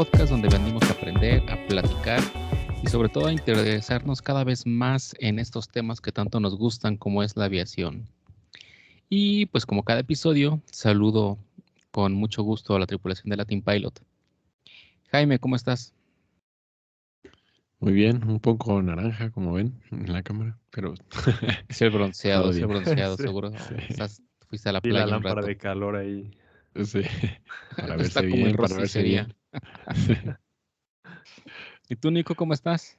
podcast donde venimos a aprender, a platicar y sobre todo a interesarnos cada vez más en estos temas que tanto nos gustan como es la aviación. Y pues como cada episodio, saludo con mucho gusto a la tripulación de la Team Pilot. Jaime, ¿cómo estás? Muy bien, un poco naranja, como ven en la cámara, pero Es el bronceado, todo bien. Sí, seguro. Sí, Fuiste a la y la playa un lámpara rato. de calor ahí. sí, para Está verse como en bien, para verse rosticería. bien. Sí. ¿Y tú, Nico, cómo estás?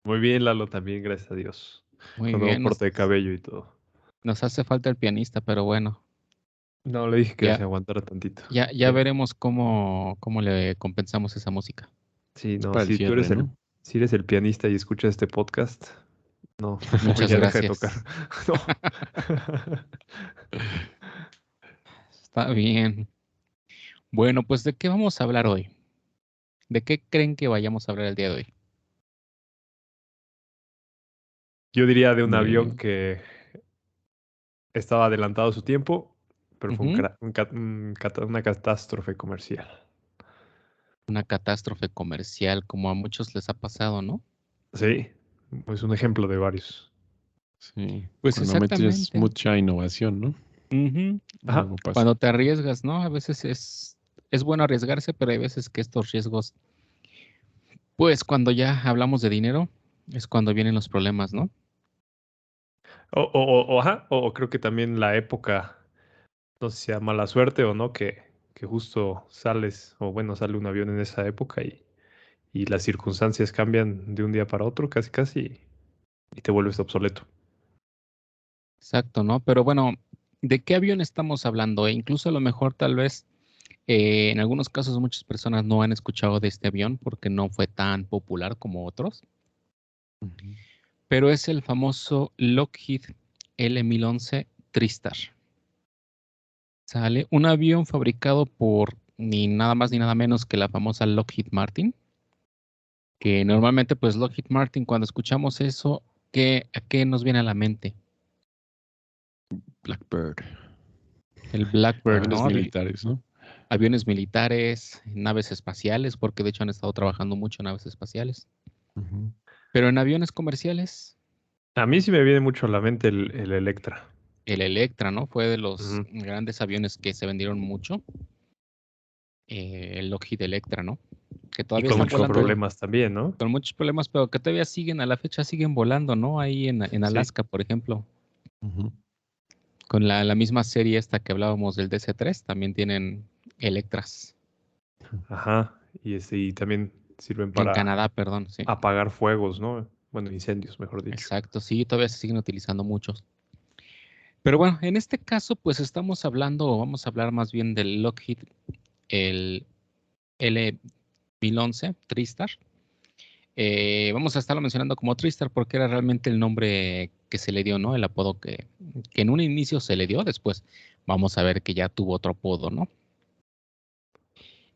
Muy bien, Lalo, también, gracias a Dios. Muy Con nuevo bien, corte de cabello y todo. nos hace falta el pianista, pero bueno, No, le dije que ya, se aguantara tantito. ya Pero veremos cómo le compensamos esa música. sí, Es no, para el si tú cierre, eres ¿no? si eres el pianista y escuchas este podcast, no, por favor, Muchas ya deja de tocar. gracias. No. Está bien. Bueno, pues ¿de qué vamos a hablar hoy? ¿De qué creen que vayamos a hablar el día de hoy? Yo diría de un avión De, que estaba adelantado a su tiempo, pero fue Ujú. una catástrofe comercial. Una catástrofe comercial, como a muchos les ha pasado, ¿no? Sí, es un ejemplo de varios. sí, Pues cuando metes exactamente. mucha innovación, ¿no? Ujú. Ajá. Algo pasa. Cuando te arriesgas, ¿no? A veces es bueno arriesgarse, pero hay veces que estos riesgos, pues cuando ya hablamos de dinero, es cuando vienen los problemas, ¿no? Ajá, o creo que también la época, no sé si sea mala suerte o no, que justo sales, o bueno, sale un avión en esa época y las circunstancias cambian de un día para otro, casi casi, y te vuelves obsoleto. Exacto, ¿no? Pero bueno, ¿de qué avión estamos hablando? E incluso a lo mejor tal vez en algunos casos muchas personas no han escuchado de este avión porque no fue tan popular como otros, Ujú. pero es el famoso Lockheed L1011 TriStar. Sale un avión fabricado por ni nada más ni nada menos que la famosa Lockheed Martin, que normalmente pues Lockheed Martin cuando escuchamos eso, ¿a qué nos viene a la mente? Blackbird. El Blackbird, Aviones ¿no? militares, ¿no? Aviones militares, naves espaciales, porque de hecho han estado trabajando mucho en naves espaciales. Ujú. Pero en aviones comerciales, A mí sí me viene mucho a la mente el Electra. el Electra, ¿no? Fue de los Ujú. grandes aviones que se vendieron mucho. El Lockheed Electra, ¿no? Que Y todavía con están muchos volando problemas también, ¿no? con muchos problemas, pero que todavía siguen, a la fecha siguen volando, ¿no? Ahí en Sí. Alaska, por ejemplo. Ujú. Con la misma serie esta que hablábamos del DC-3, también tienen Electras. Ajá. Y también sirven En para Canadá, perdón, sí. apagar fuegos, ¿no? Bueno, incendios, mejor dicho. Exacto, sí, todavía se siguen utilizando muchos. Pero bueno, en este caso, pues estamos hablando, o vamos a hablar más bien del Lockheed, el L1011 TriStar. Vamos a estarlo mencionando como TriStar porque era realmente el nombre que se le dio, ¿no? El apodo que en un inicio se le dio, después vamos a ver que ya tuvo otro apodo, ¿no?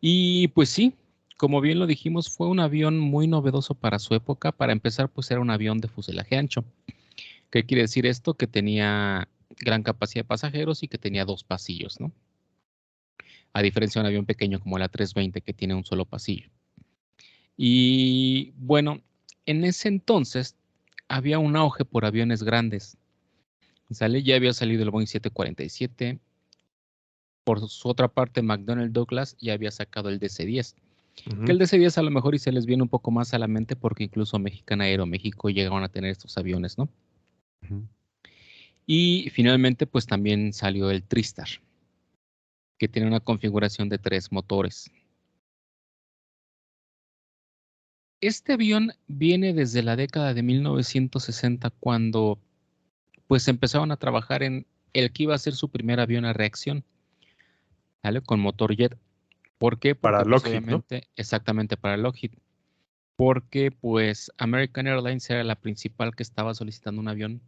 Y pues sí, como bien lo dijimos, fue un avión muy novedoso para su época. Para empezar, pues era un avión de fuselaje ancho. ¿Qué quiere decir esto? Que tenía gran capacidad de pasajeros y que tenía dos pasillos, ¿no? A diferencia de un avión pequeño como el A320 que tiene un solo pasillo. Y bueno, en ese entonces había un auge por aviones grandes. ¿Sale? Ya había salido el Boeing 747. Por su otra parte, McDonnell Douglas ya había sacado el DC-10. Que Ujú. el DC-10 a lo mejor y se les viene un poco más a la mente porque incluso Mexicana Aeroméxico llegaron a tener estos aviones, ¿no? Ujú. Y finalmente, pues también salió el TriStar, que tiene una configuración de 3 motores. Este avión viene desde la década de 1960 cuando pues empezaron a trabajar en el que iba a ser su primer avión a reacción, ¿vale? Con motor jet. ¿Por qué? Para Porque pues Lockheed, ¿no? obviamente exactamente para Lockheed, porque pues American Airlines era la principal que estaba solicitando un avión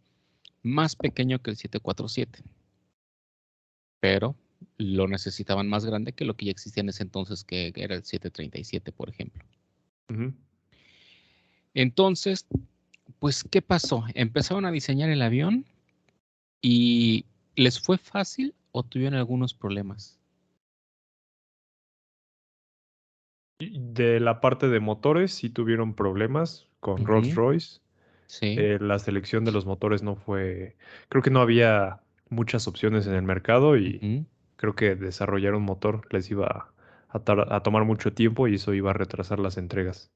más pequeño que el 747, pero lo necesitaban más grande que lo que ya existía en ese entonces, que era el 737, por ejemplo. Ujú. Entonces, pues, ¿qué pasó? Empezaron a diseñar el avión y ¿les fue fácil o tuvieron algunos problemas? Y de la parte de motores sí tuvieron problemas con Ujú, Rolls-Royce. sí. La selección de los motores no fue, creo que no había muchas opciones en el mercado y Ujú. creo que desarrollar un motor les iba a tomar mucho tiempo y eso iba a retrasar las entregas.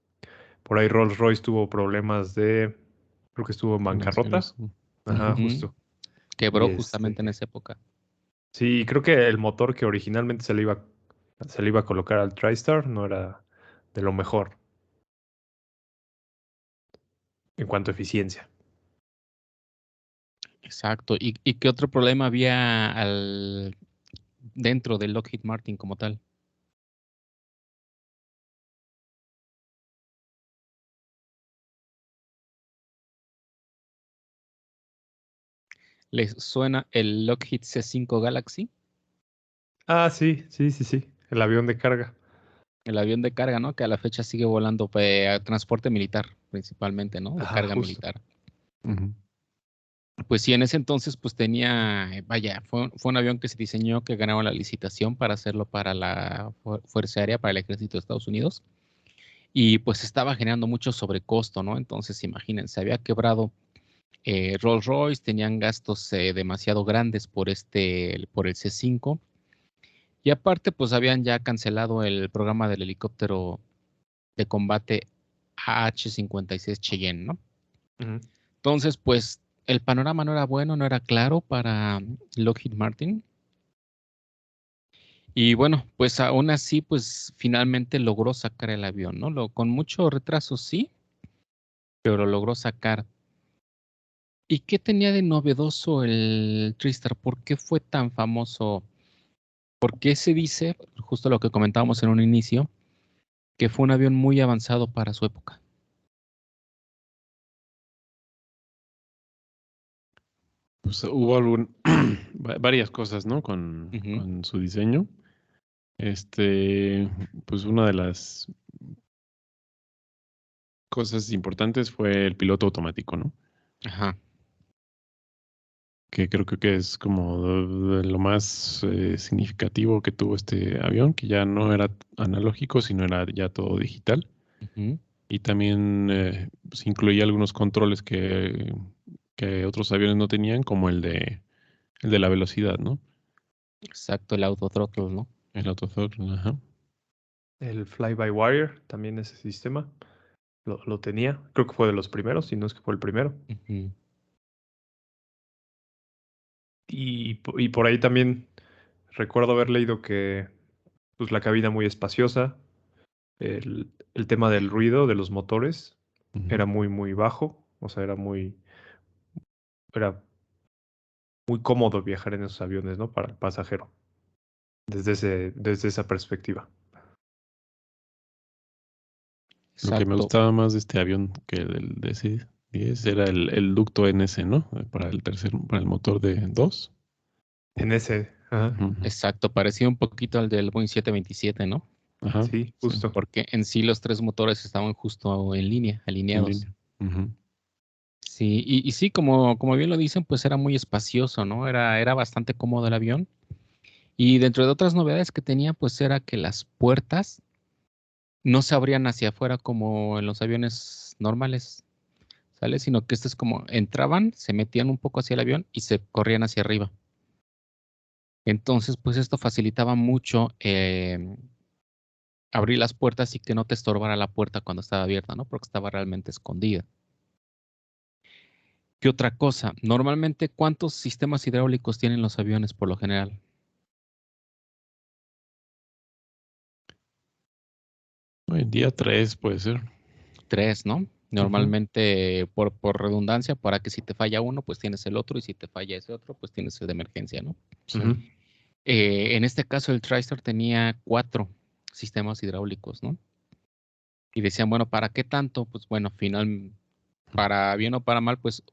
Por ahí Rolls-Royce tuvo problemas creo que estuvo en bancarrota. Financieros. Ajá, Ujú. justo. Y Quebró justamente en esa época. sí, creo que el motor que originalmente se le iba a colocar al TriStar no era de lo mejor en cuanto a eficiencia. Exacto. ¿Y qué otro problema había dentro del Lockheed Martin como tal? ¿Les suena el Lockheed C5 Galaxy? Ah, sí, sí, sí, sí. El avión de carga. El avión de carga, ¿no? Que a la fecha sigue volando a transporte militar, principalmente, ¿no? De Ajá, carga justo. militar. Ujú. Pues sí, en ese entonces, pues tenía, vaya, fue un avión que se diseñó, que ganaba la licitación para hacerlo para la Fuerza Aérea, para el Ejército de Estados Unidos. Y pues estaba generando mucho sobrecosto, ¿no? Entonces, imagínense, había quebrado Rolls-Royce, tenían gastos demasiado grandes por el C5. Y aparte, pues habían ya cancelado el programa del helicóptero de combate AH-56 Cheyenne, ¿no? Ujú. Entonces, pues el panorama no era bueno, no era claro para Lockheed Martin. Y bueno, pues aún así, pues finalmente logró sacar el avión, ¿no? Con mucho retraso, sí, pero lo logró sacar. ¿Y qué tenía de novedoso el TriStar? ¿Por qué fue tan famoso? ¿Por qué se dice, justo lo que comentábamos en un inicio, que fue un avión muy avanzado para su época? Pues hubo varias cosas, ¿no? Ujú, Con su diseño. Pues una de las cosas importantes fue el piloto automático, ¿no? ajá, Que creo que es como de lo más significativo que tuvo este avión, que ya no era analógico, sino era ya todo digital. ujú, Y también pues, incluía algunos controles que otros aviones no tenían, como el de la velocidad, ¿no? exacto, el autothrottle, ¿no? El autothrottle, ajá. El fly-by-wire, también ese sistema, lo tenía. Creo que fue de los primeros, si no es que fue el primero. Ujú, Y por ahí también recuerdo haber leído que pues, la cabina muy espaciosa, el tema del ruido de los motores Ujú. era muy, muy bajo. O sea, era muy cómodo viajar en esos aviones, ¿no? Para el pasajero, desde esa perspectiva. Lo que me exacto. gustaba más de este avión que del DC-10 era el ducto NS, ¿no? Para el motor de 2. En ese, ajá, Exacto, parecía un poquito al del Boeing 727, ¿no? Ajá, sí, sí, justo. Porque en sí los tres motores estaban justo en línea, en alineados. línea. Ujú. Sí, y sí, como bien lo dicen, pues era muy espacioso, ¿no? Era bastante cómodo el avión. Y dentro de otras novedades que tenía, pues era que las puertas no se abrían hacia afuera como en los aviones normales, ¿sale? Sino que estos como entraban, se metían un poco hacia el avión y se corrían hacia arriba. Entonces, pues esto facilitaba mucho abrir las puertas y que no te estorbara la puerta cuando estaba abierta, ¿no? Porque estaba realmente escondida. ¿Qué otra cosa? Normalmente, ¿cuántos sistemas hidráulicos tienen los aviones por lo general? Hoy en día 3 puede ser. Tres, ¿no? Ujú, Normalmente, por redundancia, para que si te falla uno, pues tienes el otro, y si te falla ese otro, pues tienes el de emergencia, ¿no? sí. Ujú. En este caso, el TriStar tenía cuatro sistemas hidráulicos, ¿no? Y decían, bueno, ¿para qué tanto? Pues bueno, para bien o para mal, pues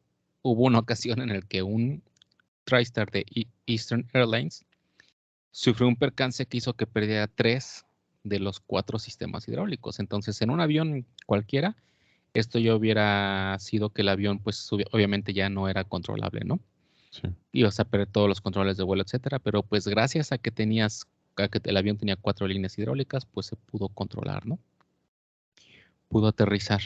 hubo una ocasión en la que un TriStar de Eastern Airlines sufrió un percance que hizo que perdiera tres de los cuatro sistemas hidráulicos. Entonces, en un avión cualquiera, esto ya hubiera sido que el avión, pues obviamente ya no era controlable, ¿no? Sí. Ibas a perder todos los controles de vuelo, etcétera, pero pues gracias a que tenías a que el avión tenía 4 líneas hidráulicas, pues se pudo controlar, ¿no? Pudo aterrizar.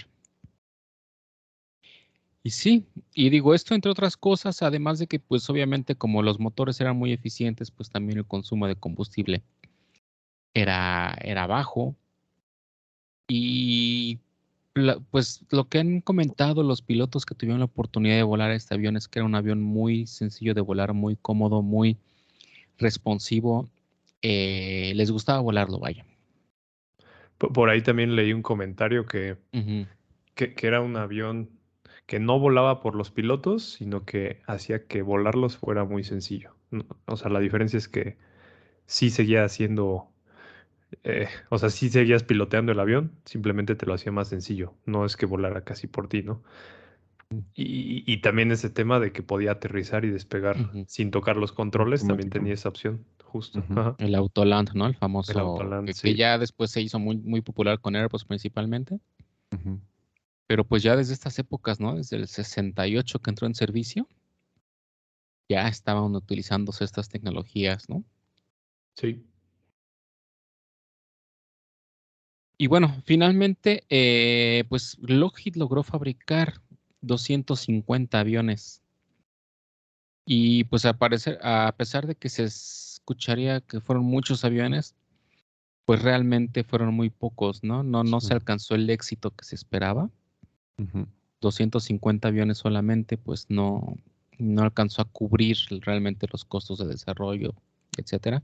Y sí, y digo esto entre otras cosas, además de que pues obviamente como los motores eran muy eficientes, pues también el consumo de combustible era bajo. Y pues lo que han comentado los pilotos que tuvieron la oportunidad de volar este avión es que era un avión muy sencillo de volar, muy cómodo, muy responsivo. Les gustaba volarlo, vaya. Por ahí también leí un comentario Ujú, que era un avión que no volaba por los pilotos, sino que hacía que volarlos fuera muy sencillo. O sea, la diferencia es que sí seguía haciendo, o sea, sí seguías piloteando el avión, simplemente te lo hacía más sencillo. No es que volara casi por ti, ¿no? Y también ese tema de que podía aterrizar y despegar ujú. sin tocar los controles, también Automático. tenía esa opción, justo. Ujú. Ajá. El Autoland, ¿no? El El famoso, Autoland, que sí. ya después se hizo muy, muy popular con Airbus principalmente. Ujú. Pero pues ya desde estas épocas, ¿no? Desde el 68 que entró en servicio, ya estaban utilizándose estas tecnologías, ¿no? Sí. Y bueno, finalmente, pues Lockheed logró fabricar 250 aviones. Y pues a pesar de que se escucharía que fueron muchos aviones, pues realmente fueron muy pocos, ¿no? No Sí. se alcanzó el éxito que se esperaba. Ujú. 250 aviones solamente, pues no alcanzó a cubrir realmente los costos de desarrollo, etcétera.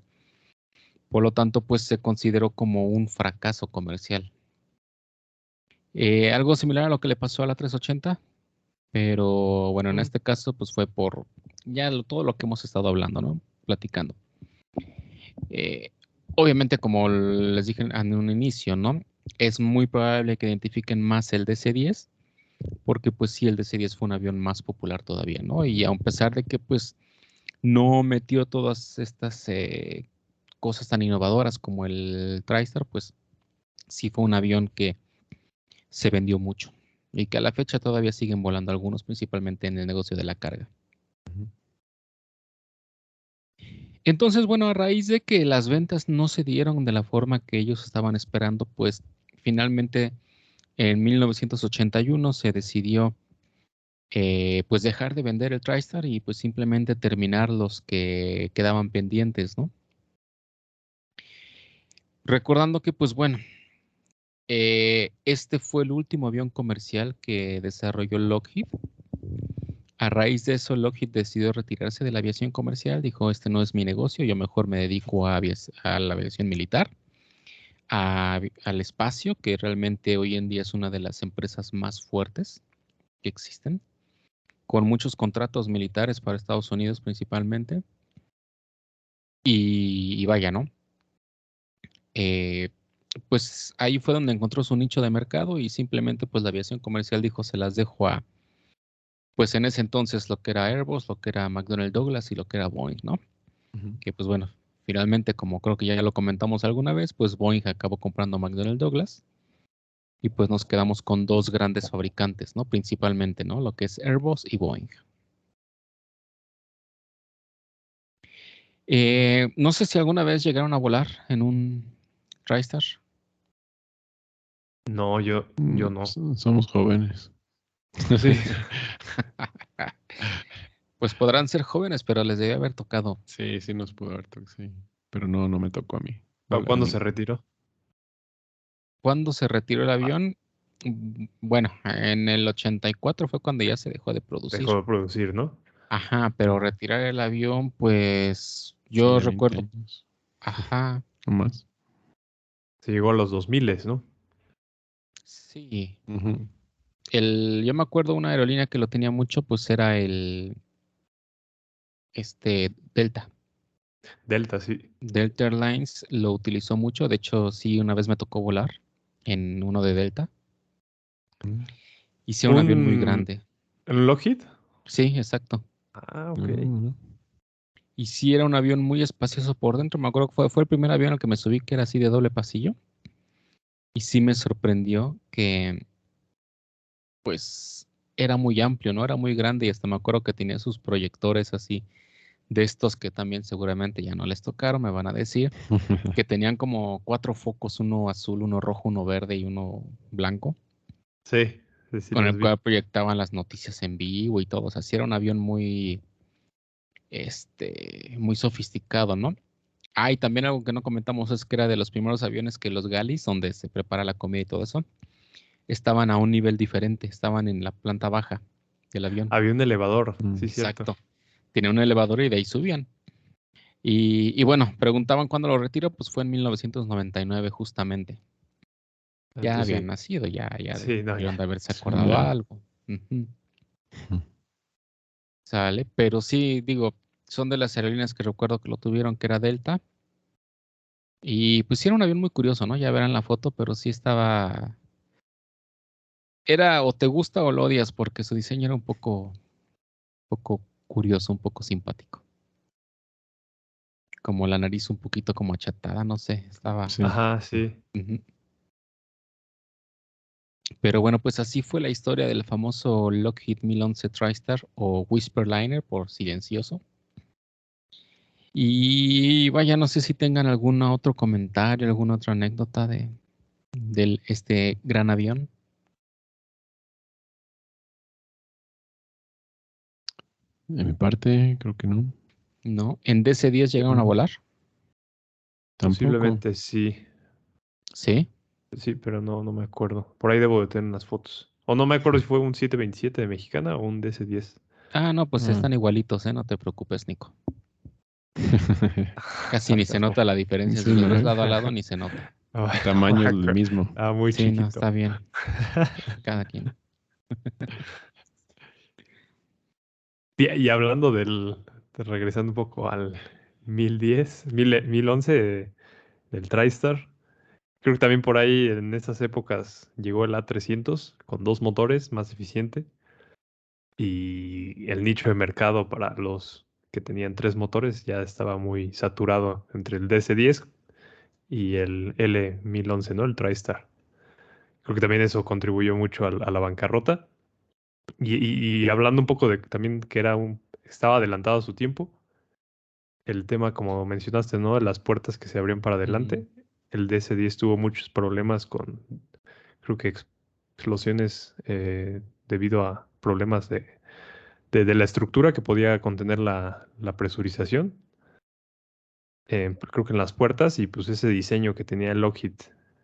Por lo tanto, pues se consideró como un fracaso comercial. Algo similar a lo que le pasó a la 380, pero bueno, en Mm. este caso, pues fue por ya todo lo que hemos estado hablando, ¿no? Platicando. Eh, Obviamente, como les dije en un inicio, ¿no? Es muy probable que identifiquen más el DC-10, porque pues sí, el DC-10 fue un avión más popular todavía, ¿no? Y a pesar de que pues no metió todas estas cosas tan innovadoras como el TriStar, pues sí fue un avión que se vendió mucho y que a la fecha todavía siguen volando algunos, principalmente en el negocio de la carga. Ujú. Entonces, bueno, a raíz de que las ventas no se dieron de la forma que ellos estaban esperando, pues finalmente en 1981 se decidió pues dejar de vender el TriStar y pues simplemente terminar los que quedaban pendientes, ¿no? Recordando que pues bueno, este fue el último avión comercial que desarrolló Lockheed. A raíz de eso, Lockheed decidió retirarse de la aviación comercial. Dijo, este no es mi negocio, yo mejor me dedico a la aviación militar, al espacio, que realmente hoy en día es una de las empresas más fuertes que existen, con muchos contratos militares para Estados Unidos principalmente. Y vaya, ¿no? Eh, pues ahí fue donde encontró su nicho de mercado y simplemente pues la aviación comercial dijo, se las dejo pues en ese entonces lo que era Airbus, lo que era McDonnell Douglas y lo que era Boeing, ¿no? Ujú. Que pues bueno, finalmente, como creo que ya lo comentamos alguna vez, pues Boeing acabó comprando McDonnell Douglas y pues nos quedamos con dos grandes fabricantes, ¿no? Principalmente, ¿no? Lo que es Airbus y Boeing. No sé si alguna vez llegaron a volar en un TriStar. No, yo no. Somos jóvenes. Sí. Pues podrán ser jóvenes, pero les debe haber tocado. Sí, sí nos pudo haber tocado, sí. Pero no me tocó a mí volar ¿Cuándo se ninguno. retiró? ¿Cuándo se retiró el Ah, avión? Bueno, en el 84 fue cuando ya se dejó de dejó producir. de producir, ¿no? Ajá, pero retirar el avión, pues Sí, yo ya 20 recuerdo, años. ajá, O más. Se llegó a los 2000, ¿no? sí. Ujú. Yo me acuerdo una aerolínea que lo tenía mucho, pues era Delta. Delta, sí. Delta Airlines lo utilizó mucho. De hecho, sí, una vez me tocó volar en uno de Delta. Mm. Hice un avión muy ¿Un grande. Lockheed? Sí, exacto. Ah, ok. No. Y sí, era un avión muy espacioso por dentro. Me acuerdo que fue el primer avión al que me subí que era así de doble pasillo. Y sí me sorprendió que, pues, era muy amplio, ¿no? Era muy grande y hasta me acuerdo que tenía sus proyectores así de estos que también seguramente ya no les tocaron, me van a decir, que tenían como 4 focos, uno azul, uno rojo, uno verde y uno blanco, Sí, sí con los el vi. cual proyectaban las noticias en vivo y todo. O sea, sí era un avión muy, muy sofisticado, ¿no? Ah, y también algo que no comentamos es que era de los primeros aviones que los Galis, donde se prepara la comida y todo eso, estaban a un nivel diferente, estaban en la planta baja del avión. Había un elevador, sí, cierto. Exacto. Tenía un elevador y de ahí subían. Y bueno, preguntaban cuándo lo retiró, pues fue en 1999 justamente. Ya Entonces, habían nacido, ya sí, no, debieron ya. de haberse Sí, acordado ya. algo. Ujú. Sale, pero sí, digo, son de las aerolíneas que recuerdo que lo tuvieron, que era Delta. Y pues sí era un avión muy curioso, ¿no? Ya verán la foto, pero sí estaba... Era o te gusta o lo odias, porque su diseño era un poco curioso, un poco simpático. Como la nariz un poquito como achatada, no sé, estaba... Sí. Ajá, sí. Ujú. Pero bueno, pues así fue la historia del famoso Lockheed 1011 TriStar o Whisperliner por silencioso. Y vaya, no sé si tengan algún otro comentario, alguna otra anécdota del este gran avión. De mi parte, creo que no. ¿No? ¿En DC-10 llegaron a No, volar? tampoco. Posiblemente sí. Sí. Sí, pero no me acuerdo. Por ahí debo de tener unas fotos. O no me acuerdo si fue un 727 de Mexicana o un DC-10. Ah, no, pues Ah. están igualitos, ¿eh? No te preocupes, Nico. Casi ni se nota la diferencia. Si Sí, los ves ¿no? lado a lado, ni se nota. El No me tamaño es el acuerdo. mismo. Ah, muy Sí, no, chiquito. está bien. Cada quien. Y hablando regresando un poco al 1011 del TriStar, creo que también por ahí en esas épocas llegó el A300 con 2 motores, más eficiente. Y el nicho de mercado para los que tenían 3 motores ya estaba muy saturado entre el DC-10 y el L1011, ¿no? El TriStar. Creo que también eso contribuyó mucho a la bancarrota. Y hablando un poco de también que estaba adelantado a su tiempo, el tema, como mencionaste, ¿no? De las puertas que se abrían para Ujú. adelante. El DC-10 tuvo muchos problemas con, creo que explosiones debido a problemas de la estructura que podía contener la presurización. Creo que en las puertas y pues ese diseño que tenía el Lockheed,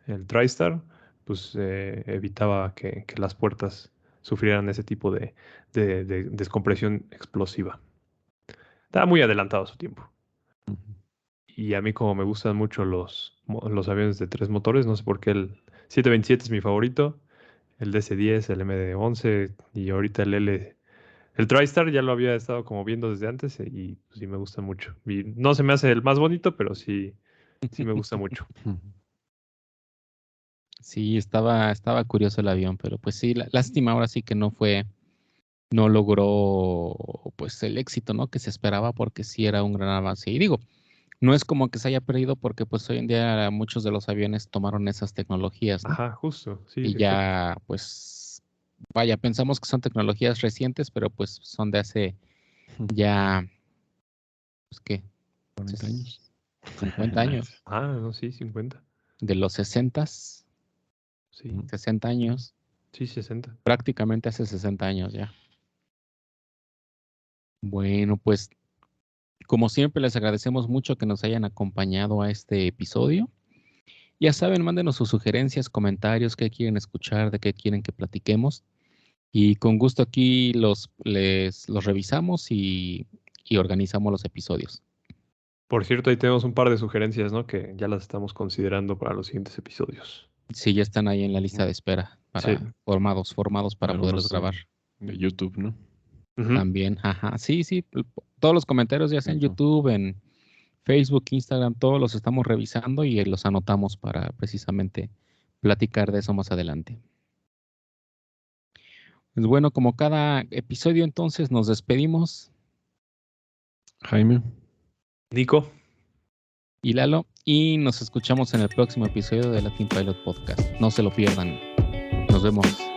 el TriStar, pues evitaba que las puertas sufrieran ese tipo de descompresión explosiva. Estaba muy adelantado a su tiempo. Y a mí como me gustan mucho los aviones de 3 motores, no sé por qué el 727 es mi favorito, el DC-10, el MD-11 y ahorita el TriStar ya lo había estado como viendo desde antes y pues, sí me gusta mucho. Y no se me hace el más bonito, pero sí me gusta mucho. Sí, estaba curioso el avión, pero pues sí, lástima ahora sí que no logró pues el éxito, ¿no? Que se esperaba porque sí era un gran avance. Y digo, no es como que se haya perdido porque pues hoy en día muchos de los aviones tomaron esas tecnologías, ¿no? Ajá, justo, sí, Y exacto. ya pues, vaya, pensamos que son tecnologías recientes, pero pues son de hace ya, pues qué, 40 años. 50 años, Ah, no, sí, 50. de los 60, Sí, 60 años, sí, 60. prácticamente hace 60 años ya. Bueno, pues como siempre les agradecemos mucho que nos hayan acompañado a este episodio. Ya saben, mándenos sus sugerencias, comentarios, qué quieren escuchar, de qué quieren que platiquemos. Y con gusto aquí los revisamos y organizamos los episodios. Por cierto, ahí tenemos un par de sugerencias, ¿no? Que ya las estamos considerando para los siguientes episodios. Sí, ya están ahí en la lista de espera Sí. para formados para poderlos Algunos grabar. de YouTube, ¿no? Ujú. También, ajá. Sí, sí, todos los comentarios ya sea en Ujú. YouTube, en Facebook, Instagram, todos los estamos revisando y los anotamos para precisamente platicar de eso más adelante. Pues bueno, como cada episodio, entonces nos despedimos. Jaime. Nico. Y Lalo, y nos escuchamos en el próximo episodio de Latin Pilot Podcast. No se lo pierdan. Nos vemos.